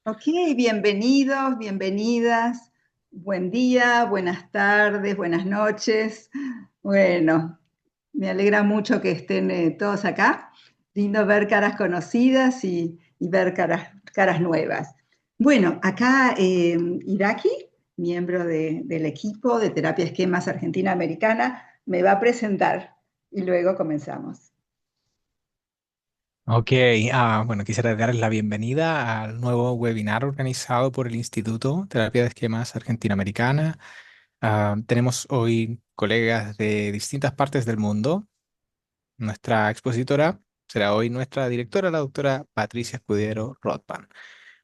Ok, bienvenidos, bienvenidas. Buen día, buenas tardes, buenas noches. Bueno, me alegra mucho que estén todos acá. Lindo ver caras conocidas y ver caras nuevas. Bueno, acá Iraki, miembro del equipo de Terapia Esquemas Argentina-Americana, me va a presentar y luego comenzamos. Ok, bueno, quisiera darles la bienvenida al nuevo webinar organizado por el Instituto Terapia de Esquemas Argentina-Americana. Tenemos hoy colegas de distintas partes del mundo. Nuestra expositora será hoy nuestra directora, la doctora Patricia Escudero Rothman.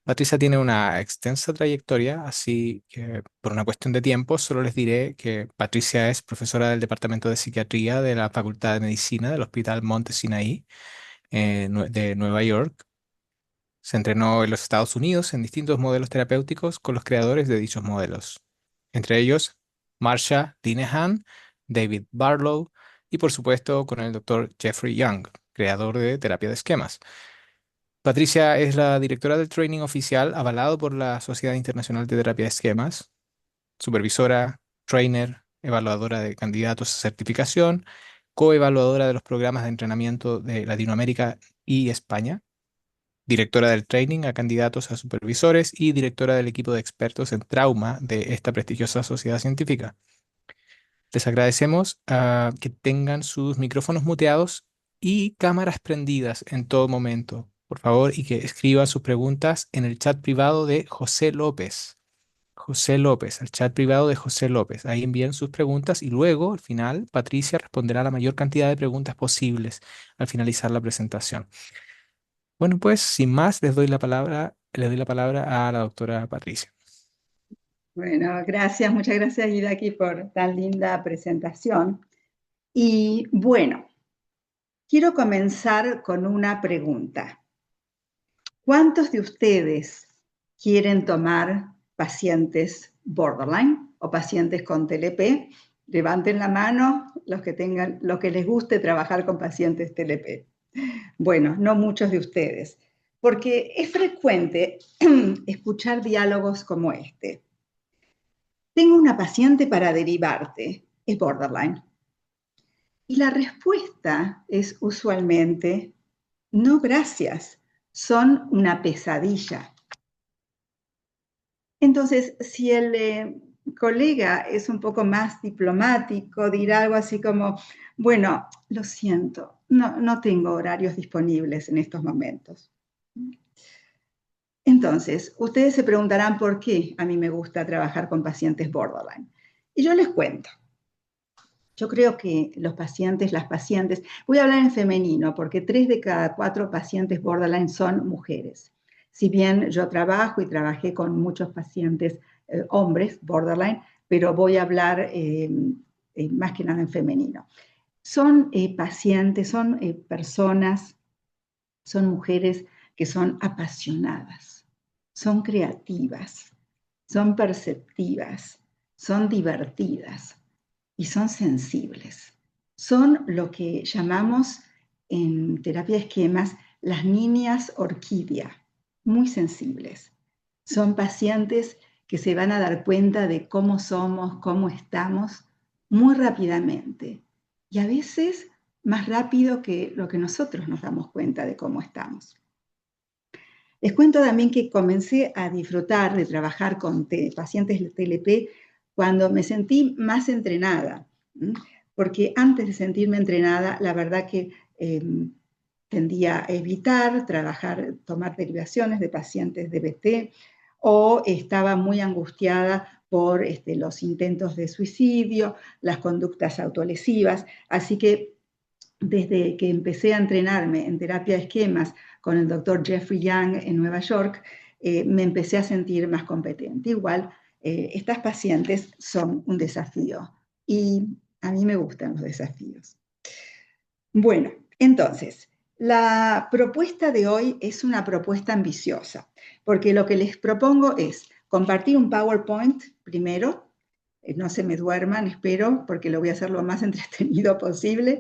Patricia tiene una extensa trayectoria, así que por una cuestión de tiempo solo les diré que Patricia es profesora del Departamento de Psiquiatría de la Facultad de Medicina del Hospital Monte Sinaí de Nueva York. Se entrenó en los Estados Unidos en distintos modelos terapéuticos con los creadores de dichos modelos, entre ellos Marsha Linehan, David Barlow y por supuesto con el doctor Jeffrey Young, creador de terapia de esquemas. Patricia es la directora del training oficial avalado por la Sociedad Internacional de Terapia de Esquemas, supervisora, trainer, evaluadora de candidatos a certificación, coevaluadora de los programas de entrenamiento de Latinoamérica y España, directora del training a candidatos a supervisores y directora del equipo de expertos en trauma de esta prestigiosa sociedad científica. Les agradecemos que tengan sus micrófonos muteados y cámaras prendidas en todo momento, por favor, y que escriban sus preguntas en el chat privado de José López. José López, el chat privado de José López. Ahí envíen sus preguntas y luego, al final, Patricia responderá la mayor cantidad de preguntas posibles al finalizar la presentación. Bueno, pues sin más, le doy la palabra a la doctora Patricia. Bueno, gracias, muchas gracias Iraki por tan linda presentación. Y bueno, quiero comenzar con una pregunta. ¿Cuántos de ustedes quieren tomar pacientes borderline o pacientes con TLP? Levanten la mano los que les guste trabajar con pacientes TLP. Bueno, no muchos de ustedes, porque es frecuente escuchar diálogos como este. Tengo una paciente para derivarte, es borderline. Y la respuesta es usualmente, no gracias, son una pesadilla. Entonces, si el colega es un poco más diplomático, dirá algo así como, bueno, lo siento, no tengo horarios disponibles en estos momentos. Entonces, ustedes se preguntarán por qué a mí me gusta trabajar con pacientes borderline. Y yo les cuento. Yo creo que los pacientes, las pacientes, voy a hablar en femenino porque 3 de cada 4 pacientes borderline son mujeres. Si bien yo trabajo y trabajé con muchos pacientes hombres borderline, pero voy a hablar más que nada en femenino. Son pacientes, son personas, son mujeres que son apasionadas, son creativas, son perceptivas, son divertidas y son sensibles. Son lo que llamamos en terapia de esquemas las niñas orquídea, muy sensibles. Son pacientes que se van a dar cuenta de cómo somos, cómo estamos, muy rápidamente. Y a veces más rápido que lo que nosotros nos damos cuenta de cómo estamos. Les cuento también que comencé a disfrutar de trabajar con pacientes TLP cuando me sentí más entrenada, porque antes de sentirme entrenada, la verdad que tendía a evitar trabajar, tomar derivaciones de pacientes de BT o estaba muy angustiada por los intentos de suicidio, las conductas autolesivas, así que desde que empecé a entrenarme en terapia de esquemas con el doctor Jeffrey Young en Nueva York, me empecé a sentir más competente. Igual, estas pacientes son un desafío y a mí me gustan los desafíos. Bueno, entonces, la propuesta de hoy es una propuesta ambiciosa, porque lo que les propongo es compartir un PowerPoint primero, no se me duerman, espero, porque lo voy a hacer lo más entretenido posible,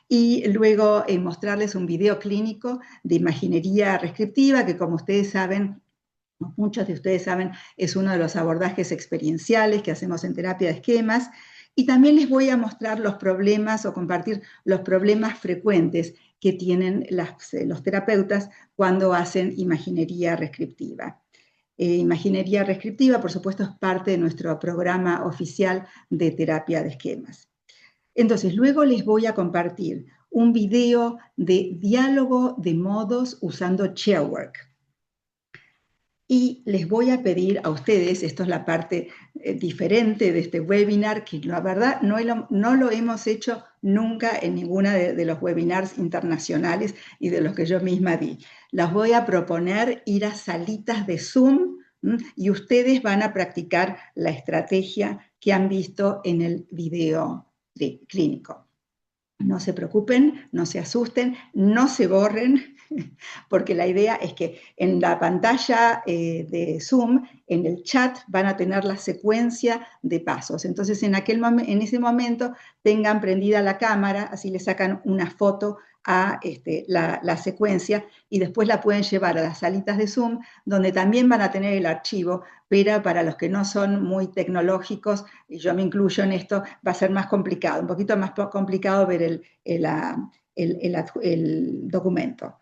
y luego mostrarles un video clínico de imaginería prescriptiva, que como ustedes saben, muchos de ustedes saben, es uno de los abordajes experienciales que hacemos en terapia de esquemas. Y también les voy a mostrar los problemas o compartir los problemas frecuentes que tienen los terapeutas cuando hacen imaginería descriptiva. Imaginería descriptiva, por supuesto, es parte de nuestro programa oficial de terapia de esquemas. Entonces, luego les voy a compartir un video de diálogo de modos usando Chairwork. Y les voy a pedir a ustedes, esto es la parte diferente de este webinar, que la verdad no lo hemos hecho nunca en ninguna de los webinars internacionales y de los que yo misma di. Les voy a proponer ir a salitas de Zoom y ustedes van a practicar la estrategia que han visto en el video clínico. No se preocupen, no se asusten, no se borren, porque la idea es que en la pantalla de Zoom, en el chat, van a tener la secuencia de pasos. Entonces, en ese momento, tengan prendida la cámara, así le sacan una foto a la secuencia y después la pueden llevar a las salitas de Zoom, donde también van a tener el archivo, pero para los que no son muy tecnológicos, y yo me incluyo en esto, va a ser más complicado, un poquito más complicado ver el documento.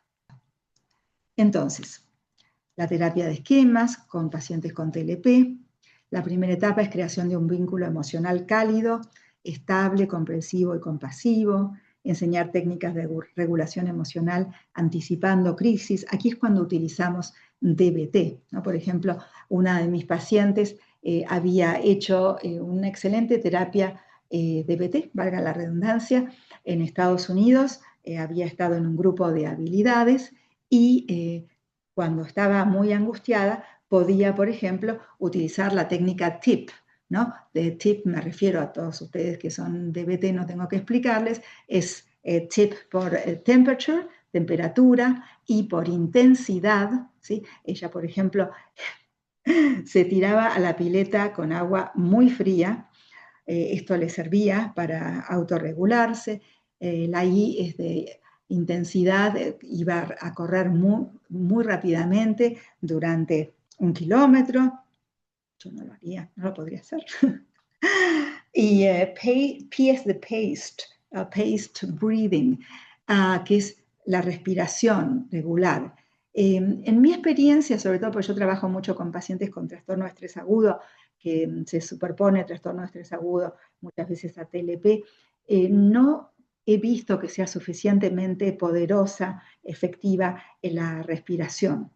Entonces, la terapia de esquemas con pacientes con TLP. La primera etapa es creación de un vínculo emocional cálido, estable, comprensivo y compasivo. Enseñar técnicas de regulación emocional anticipando crisis. Aquí es cuando utilizamos DBT, ¿no? Por ejemplo, una de mis pacientes había hecho una excelente terapia DBT, valga la redundancia, en Estados Unidos. Había estado en un grupo de habilidades y cuando estaba muy angustiada podía, por ejemplo, utilizar la técnica TIP, ¿no? De TIP me refiero a todos ustedes que son DBT, no tengo que explicarles, es TIP por temperature, temperatura, y por intensidad, ¿sí? Ella, por ejemplo, se tiraba a la pileta con agua muy fría, esto le servía para autorregularse, la I es de intensidad, iba a correr muy rápidamente durante 1 kilómetro, yo no lo haría, no lo podría hacer. Y P es de paced breathing, que es la respiración regular. En mi experiencia, sobre todo porque yo trabajo mucho con pacientes con trastorno de estrés agudo, que se superpone trastorno de estrés agudo muchas veces a TLP, no he visto que sea suficientemente poderosa, efectiva en la respiración.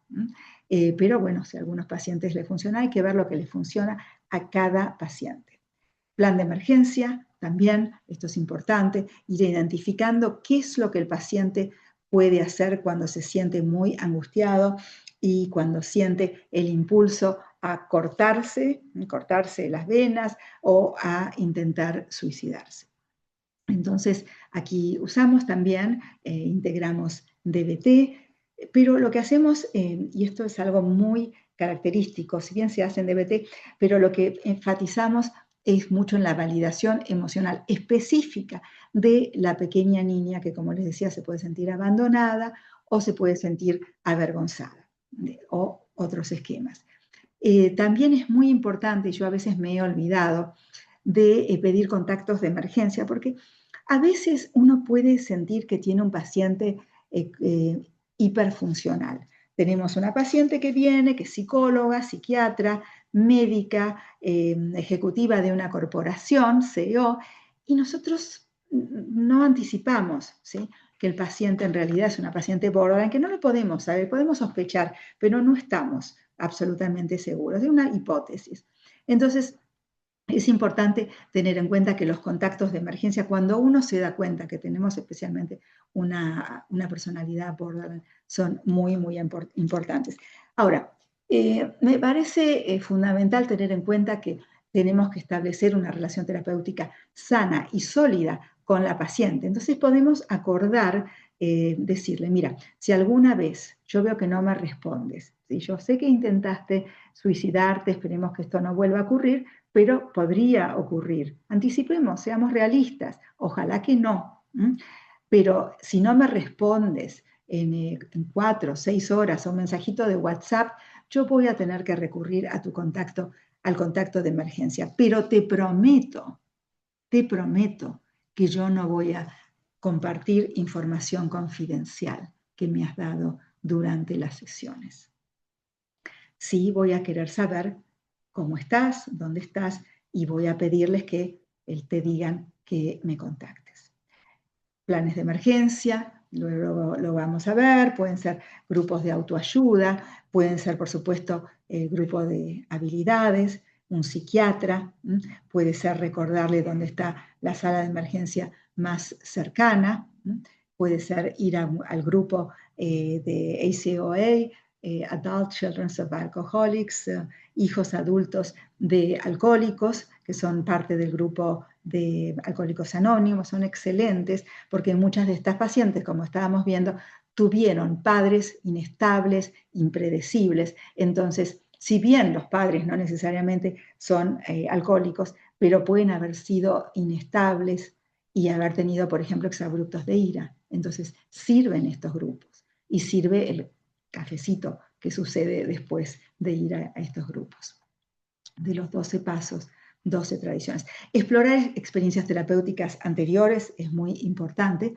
Pero bueno, si a algunos pacientes les funciona, hay que ver lo que les funciona a cada paciente. Plan de emergencia, también, esto es importante, ir identificando qué es lo que el paciente puede hacer cuando se siente muy angustiado y cuando siente el impulso a cortarse las venas o a intentar suicidarse. Entonces, aquí usamos también, integramos DBT, pero lo que hacemos, y esto es algo muy característico, si bien se hace en DBT, pero lo que enfatizamos es mucho en la validación emocional específica de la pequeña niña que, como les decía, se puede sentir abandonada o se puede sentir avergonzada, o otros esquemas. También es muy importante, y yo a veces me he olvidado, de pedir contactos de emergencia, porque a veces uno puede sentir que tiene un paciente hiperfuncional. Tenemos una paciente que viene, que es psicóloga, psiquiatra, médica, ejecutiva de una corporación, CEO, y nosotros no anticipamos, ¿sí?, que el paciente en realidad es una paciente borderline, que no lo podemos saber, podemos sospechar, pero no estamos absolutamente seguros, es una hipótesis. Entonces, es importante tener en cuenta que los contactos de emergencia, cuando uno se da cuenta que tenemos especialmente una personalidad borderline, son muy, muy importantes. Ahora, me parece fundamental tener en cuenta que tenemos que establecer una relación terapéutica sana y sólida con la paciente. Entonces podemos acordar, decirle, mira, si alguna vez yo veo que no me respondes, si yo sé que intentaste suicidarte, esperemos que esto no vuelva a ocurrir, pero podría ocurrir. Anticipemos, seamos realistas, ojalá que no. Pero si no me respondes en 4 o 6 horas a un mensajito de WhatsApp, yo voy a tener que recurrir a tu contacto, al contacto de emergencia, pero te prometo que yo no voy a compartir información confidencial que me has dado durante las sesiones. Sí, voy a querer saber cómo estás, dónde estás, y voy a pedirles que te digan que me contactes. Planes de emergencia, luego lo vamos a ver, pueden ser grupos de autoayuda, pueden ser, por supuesto, el grupo de habilidades, un psiquiatra, puede ser recordarle dónde está la sala de emergencia más cercana, puede ser ir al grupo de ACOA, Adult Children of Alcoholics, hijos adultos de alcohólicos, que son parte del grupo de Alcohólicos Anónimos, son excelentes, porque muchas de estas pacientes, como estábamos viendo, tuvieron padres inestables, impredecibles. Entonces, si bien los padres no necesariamente son alcohólicos, pero pueden haber sido inestables y haber tenido, por ejemplo, exabruptos de ira. Entonces, sirven estos grupos y sirve el cafecito que sucede después de ir a estos grupos. De los 12 pasos, 12 tradiciones. Explorar experiencias terapéuticas anteriores es muy importante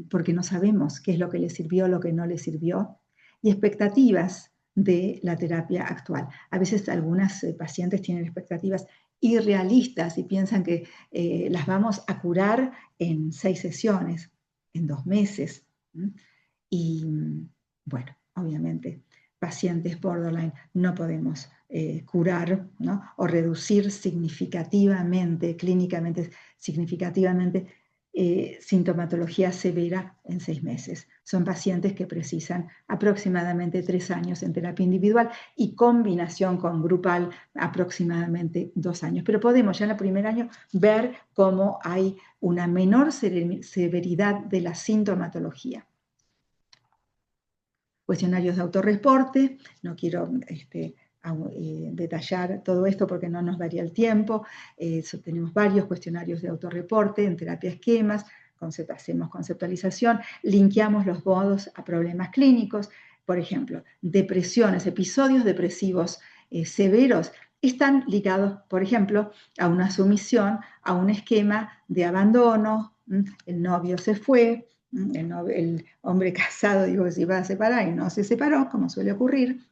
porque no sabemos qué es lo que le sirvió, lo que no le sirvió, y expectativas de la terapia actual. A veces algunas pacientes tienen expectativas irrealistas y piensan que las vamos a curar en 6 sesiones, en 2 meses. Y bueno, obviamente, pacientes borderline no podemos curar, ¿no? O reducir significativamente, clínicamente significativamente, sintomatología severa en 6 meses. Son pacientes que precisan aproximadamente 3 años en terapia individual y combinación con grupal aproximadamente 2 años. Pero podemos ya en el primer año ver cómo hay una menor severidad de la sintomatología. Cuestionarios de autorreporte, no quiero detallar todo esto porque no nos daría el tiempo. Tenemos varios cuestionarios de autorreporte en terapia esquemas, hacemos conceptualización, linkeamos los modos a problemas clínicos. Por ejemplo, depresiones, episodios depresivos severos están ligados, por ejemplo, a una sumisión, a un esquema de abandono, el novio se fue, el hombre casado dijo que se iba a separar y no se separó, como suele ocurrir.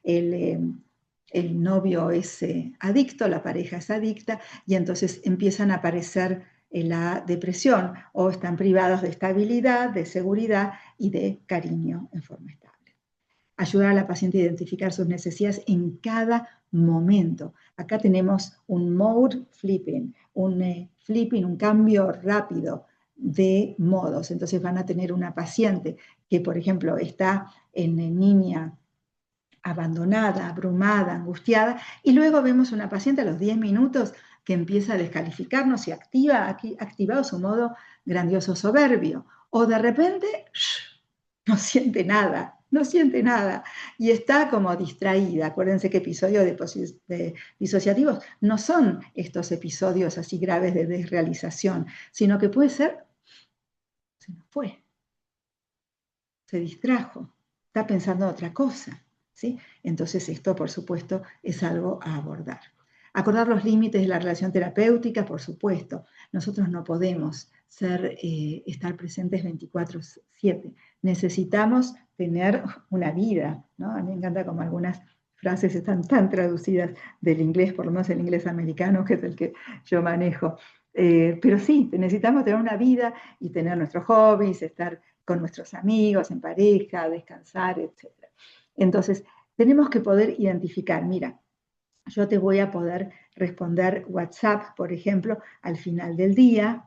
El novio es adicto, la pareja es adicta, y entonces empiezan a aparecer la depresión, o están privados de estabilidad, de seguridad y de cariño en forma estable. Ayudar a la paciente a identificar sus necesidades en cada momento. Acá tenemos un mode flipping, un cambio rápido de modos. Entonces van a tener una paciente que, por ejemplo, está en niña abandonada, abrumada, angustiada, y luego vemos una paciente a los 10 minutos que empieza a descalificarnos y activado su modo grandioso soberbio. O de repente no siente nada, y está como distraída. Acuérdense que episodios de disociativos no son estos episodios así graves de desrealización, sino que puede ser, se nos fue, se distrajo, está pensando en otra cosa, ¿sí? Entonces esto, por supuesto, es algo a abordar. Acordar los límites de la relación terapéutica, por supuesto. Nosotros no podemos estar presentes 24/7. Necesitamos tener una vida, ¿no? A mí me encanta como algunas frases están tan traducidas del inglés, por lo menos el inglés americano, que es el que yo manejo. Pero sí, necesitamos tener una vida y tener nuestros hobbies, estar con nuestros amigos, en pareja, descansar, etc. Entonces, tenemos que poder identificar, mira, yo te voy a poder responder WhatsApp, por ejemplo, al final del día,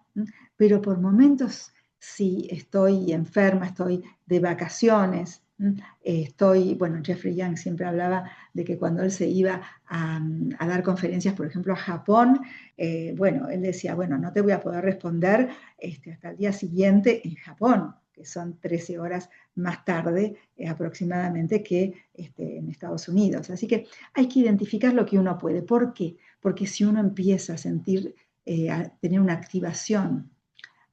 pero por momentos, si estoy enferma, estoy de vacaciones, bueno, Jeffrey Young siempre hablaba de que cuando él se iba a dar conferencias, por ejemplo, a Japón, bueno, él decía, bueno, no te voy a poder responder hasta el día siguiente en Japón, que son 13 horas más tarde aproximadamente que en Estados Unidos. Así que hay que identificar lo que uno puede. ¿Por qué? Porque si uno empieza a sentir, a tener una activación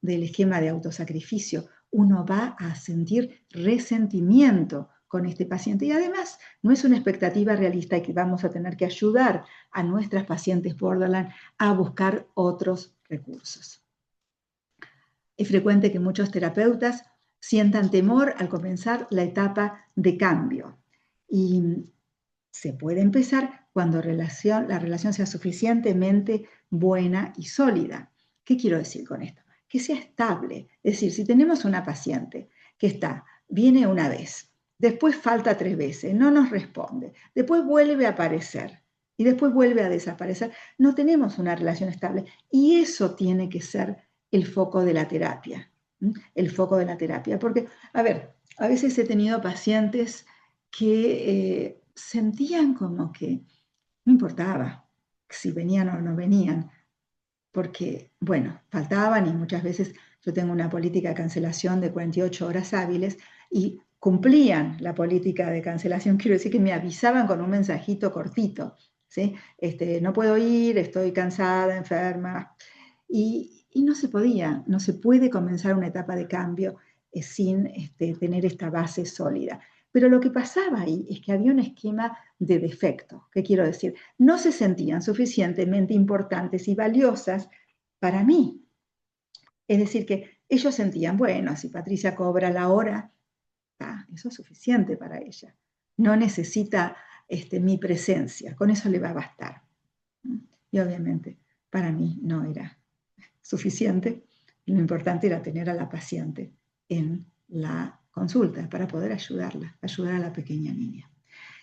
del esquema de autosacrificio, uno va a sentir resentimiento con este paciente. Y además, no es una expectativa realista y que vamos a tener que ayudar a nuestras pacientes borderline a buscar otros recursos. Es frecuente que muchos terapeutas sientan temor al comenzar la etapa de cambio. Y se puede empezar cuando la relación sea suficientemente buena y sólida. ¿Qué quiero decir con esto? Que sea estable. Es decir, si tenemos una paciente que viene una vez, después falta 3 veces, no nos responde, después vuelve a aparecer y después vuelve a desaparecer, no tenemos una relación estable. Y eso tiene que ser el foco de la terapia. El foco de la terapia. Porque, a veces he tenido pacientes que sentían como que no importaba si venían o no venían, porque, bueno, faltaban y muchas veces yo tengo una política de cancelación de 48 horas hábiles y cumplían la política de cancelación, quiero decir que me avisaban con un mensajito cortito, ¿sí? No puedo ir, estoy cansada, enferma, y no se podía, no se puede comenzar una etapa de cambio sin tener esta base sólida. Pero lo que pasaba ahí es que había un esquema de defecto. ¿Qué quiero decir? No se sentían suficientemente importantes y valiosas para mí. Es decir, que ellos sentían, bueno, si Patricia cobra la hora, eso es suficiente para ella. No necesita mi presencia, con eso le va a bastar. Y obviamente para mí no era suficiente. Lo importante era tener a la paciente en la consulta para poder ayudarla, ayudar a la pequeña niña.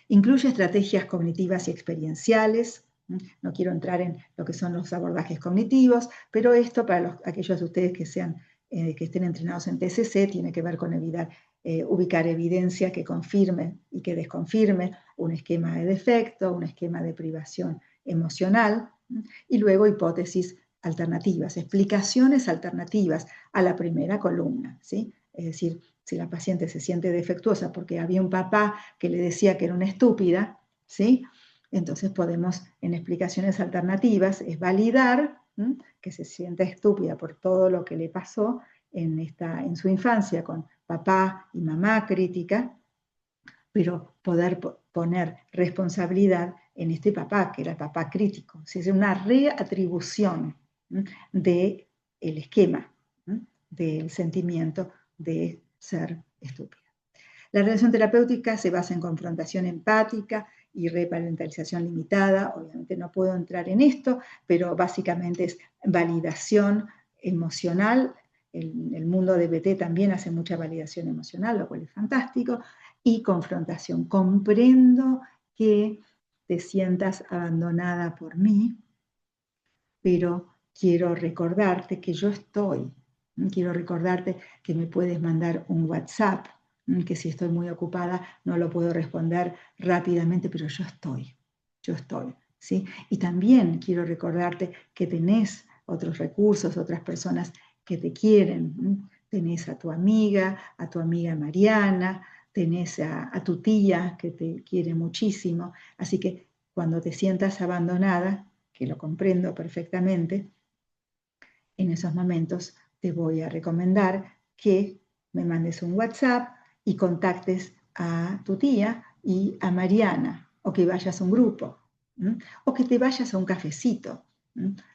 Incluye estrategias cognitivas y experienciales. No quiero entrar en lo que son los abordajes cognitivos, pero esto para aquellos de ustedes que estén entrenados en TCC tiene que ver con ubicar evidencia que confirme y que desconfirme un esquema de defecto, un esquema de privación emocional, y luego hipótesis alternativas, explicaciones alternativas a la primera columna, ¿sí? Es decir, si la paciente se siente defectuosa porque había un papá que le decía que era una estúpida, ¿sí? Entonces podemos, en explicaciones alternativas, es validar que se sienta estúpida por todo lo que le pasó en su infancia con papá y mamá crítica, pero poder poner responsabilidad en este papá, que era el papá crítico. Es una reatribución del esquema, del sentimiento de ser estúpida. La relación terapéutica se basa en confrontación empática y reparentalización limitada. Obviamente no puedo entrar en esto, pero básicamente es validación emocional. El mundo de BT también hace mucha validación emocional, lo cual es fantástico, y confrontación. Comprendo que te sientas abandonada por mí, pero quiero recordarte que yo estoy. Quiero recordarte que me puedes mandar un WhatsApp, que si estoy muy ocupada no lo puedo responder rápidamente, pero yo estoy, ¿sí? Y también quiero recordarte que tenés otros recursos, otras personas que te quieren. Tenés a tu amiga Mariana, tenés a tu tía que te quiere muchísimo, así que cuando te sientas abandonada, que lo comprendo perfectamente, en esos momentos te voy a recomendar que me mandes un WhatsApp y contactes a tu tía y a Mariana, o que vayas a un grupo, o que te vayas a un cafecito,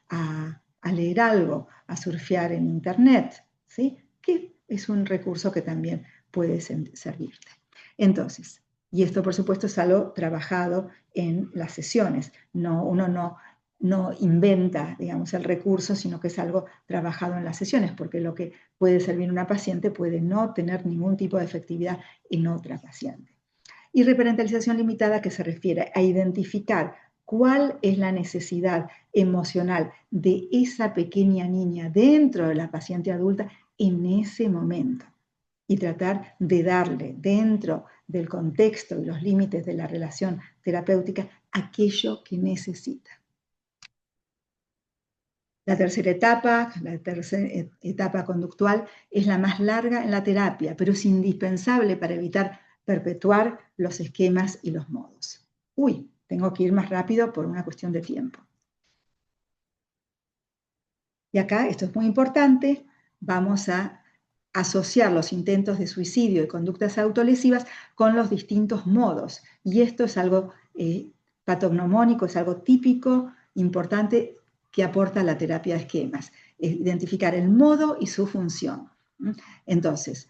a leer algo, a surfear en internet, ¿sí? Que es un recurso que también puede servirte. Entonces, y esto por supuesto es algo trabajado en las sesiones, uno no inventa, digamos, el recurso, sino que es algo trabajado en las sesiones, porque lo que puede servir a una paciente puede no tener ningún tipo de efectividad en otra paciente. Y reparentalización limitada, que se refiere a identificar cuál es la necesidad emocional de esa pequeña niña dentro de la paciente adulta en ese momento y tratar de darle dentro del contexto y los límites de la relación terapéutica aquello que necesita. La tercera etapa conductual, es la más larga en la terapia, pero es indispensable para evitar perpetuar los esquemas y los modos. Tengo que ir más rápido por una cuestión de tiempo. Y acá, esto es muy importante, vamos a asociar los intentos de suicidio y conductas autolesivas con los distintos modos. Y esto es algo patognomónico, es algo típico, importante, que aporta la terapia de esquemas. Identificar el modo y su función. Entonces,